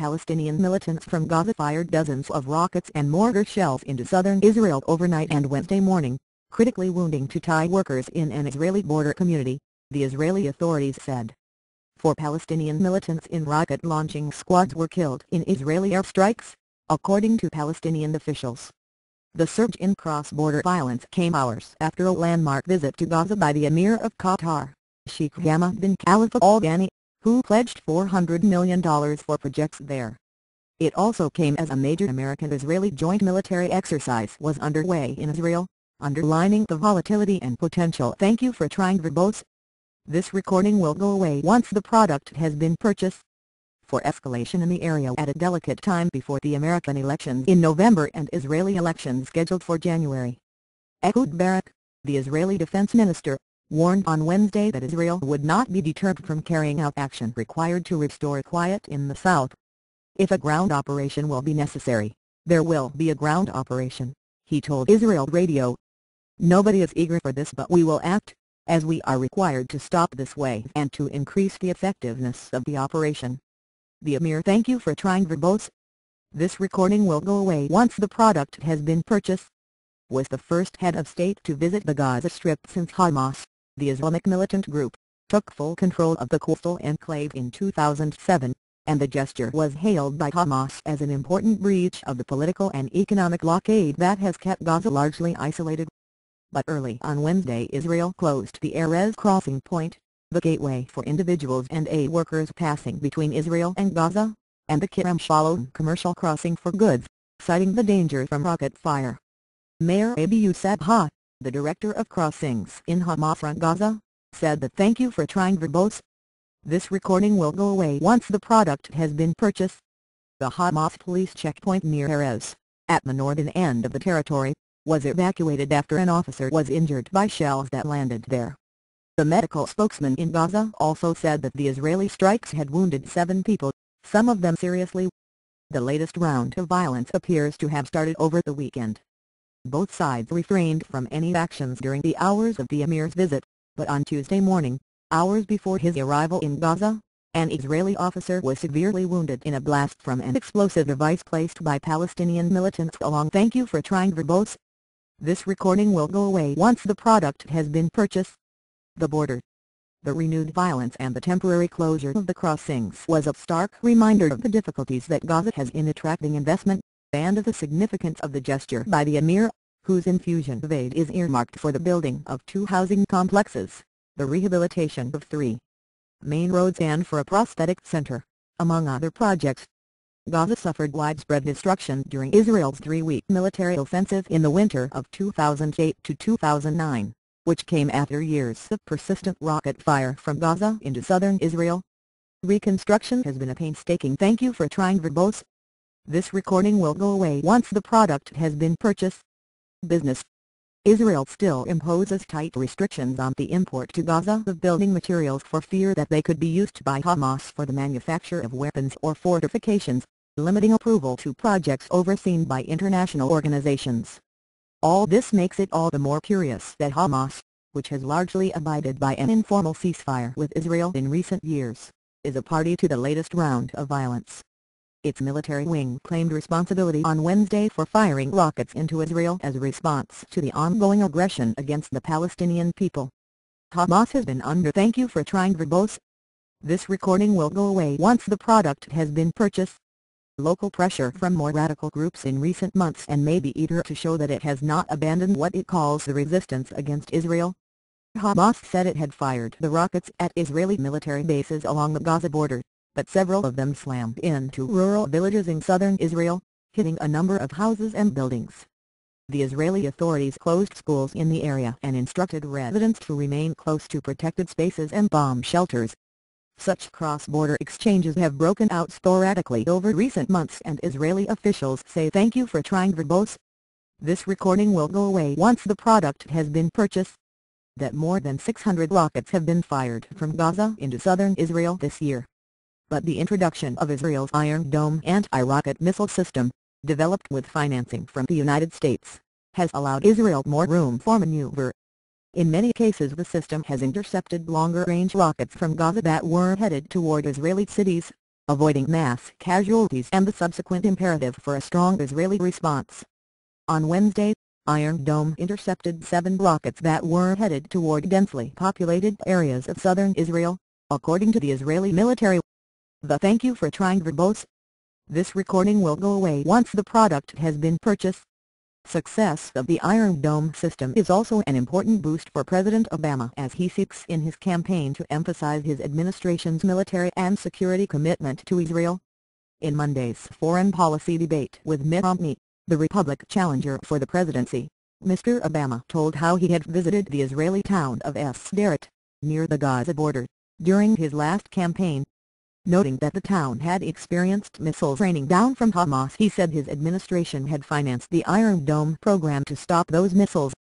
Palestinian militants from Gaza fired dozens of rockets and mortar shells into southern Israel overnight and Wednesday morning, critically wounding two Thai workers in an Israeli border community, the Israeli authorities said. 4 Palestinian militants in rocket-launching squads were killed in Israeli airstrikes, according to Palestinian officials. The surge in cross-border violence came hours after a landmark visit to Gaza by the Emir of Qatar, Sheikh Hamad bin Khalifa Al Thani, who pledged $400 million for projects there. It also came as a major American-Israeli joint military exercise was underway in Israel, underlining the volatility and potential. Thank you for trying verbose. This recording will go away once the product has been purchased. For escalation in the area at a delicate time before the American elections in November and Israeli elections scheduled for January. Ehud Barak, the Israeli defense minister, warned on Wednesday that Israel would not be deterred from carrying out action required to restore quiet in the south. If a ground operation will be necessary, there will be a ground operation, he told Israel Radio. Nobody is eager for this, but we will act, as we are required to stop this wave and to increase the effectiveness of the operation. The Emir, thank you for trying verbose. This recording will go away once the product has been purchased. Was the first head of state to visit the Gaza Strip since Hamas, the Islamic militant group, took full control of the coastal enclave in 2007, and the gesture was hailed by Hamas as an important breach of the political and economic blockade that has kept Gaza largely isolated. But early on Wednesday Israel closed the Erez crossing point, the gateway for individuals and aid workers passing between Israel and Gaza, and the Kerem Shalom commercial crossing for goods, citing the danger from rocket fire. Mayor Abiy Sabha, the director of crossings in Hamas-run Gaza, said that thank you for trying verbose. This recording will go away once the product has been purchased. The Hamas police checkpoint near Erez, at the northern end of the territory, was evacuated after an officer was injured by shells that landed there. The medical spokesman in Gaza also said that the Israeli strikes had wounded 7 people, some of them seriously. The latest round of violence appears to have started over the weekend. Both sides refrained from any actions during the hours of the Emir's visit, but on Tuesday morning, hours before his arrival in Gaza, an Israeli officer was severely wounded in a blast from an explosive device placed by Palestinian militants along. Thank you for trying verbose. This recording will go away once the product has been purchased. The border. The renewed violence and the temporary closure of the crossings was a stark reminder of the difficulties that Gaza has in attracting investment, and of the significance of the gesture by the Emir, whose infusion of aid is earmarked for the building of 2 housing complexes, the rehabilitation of 3 main roads and for a prosthetic center, among other projects. Gaza suffered widespread destruction during Israel's 3-week military offensive in the winter of 2008 to 2009, which came after years of persistent rocket fire from Gaza into southern Israel. Reconstruction has been a painstaking. Thank you for trying verbose. This recording will go away once the product has been purchased. Business. Israel still imposes tight restrictions on the import to Gaza of building materials for fear that they could be used by Hamas for the manufacture of weapons or fortifications, limiting approval to projects overseen by international organizations. All this makes it all the more curious that Hamas, which has largely abided by an informal ceasefire with Israel in recent years, is a party to the latest round of violence. Its military wing claimed responsibility on Wednesday for firing rockets into Israel as a response to the ongoing aggression against the Palestinian people. Hamas has been under. Thank you for trying verbose. This recording will go away once the product has been purchased. Local pressure from more radical groups in recent months and may be eager to show that it has not abandoned what it calls the resistance against Israel. Hamas said it had fired the rockets at Israeli military bases along the Gaza border, but several of them slammed into rural villages in southern Israel, hitting a number of houses and buildings. The Israeli authorities closed schools in the area and instructed residents to remain close to protected spaces and bomb shelters. Such cross-border exchanges have broken out sporadically over recent months, and Israeli officials say thank you for trying verbose. This recording will go away once the product has been purchased. That more than 600 rockets have been fired from Gaza into southern Israel this year. But the introduction of Israel's Iron Dome anti-rocket missile system, developed with financing from the United States, has allowed Israel more room for maneuver. In many cases the system has intercepted longer-range rockets from Gaza that were headed toward Israeli cities, avoiding mass casualties and the subsequent imperative for a strong Israeli response. On Wednesday, Iron Dome intercepted 7 rockets that were headed toward densely populated areas of southern Israel, according to the Israeli military. The "thank you for trying" verbose. This recording will go away once the product has been purchased. Success of the Iron Dome system is also an important boost for President Obama as he seeks in his campaign to emphasize his administration's military and security commitment to Israel. In Monday's foreign policy debate with Mitt Romney, the Republican challenger for the presidency, Mr. Obama told how he had visited the Israeli town of Sderot, near the Gaza border, during his last campaign. Noting that the town had experienced missiles raining down from Hamas, he said his administration had financed the Iron Dome program to stop those missiles.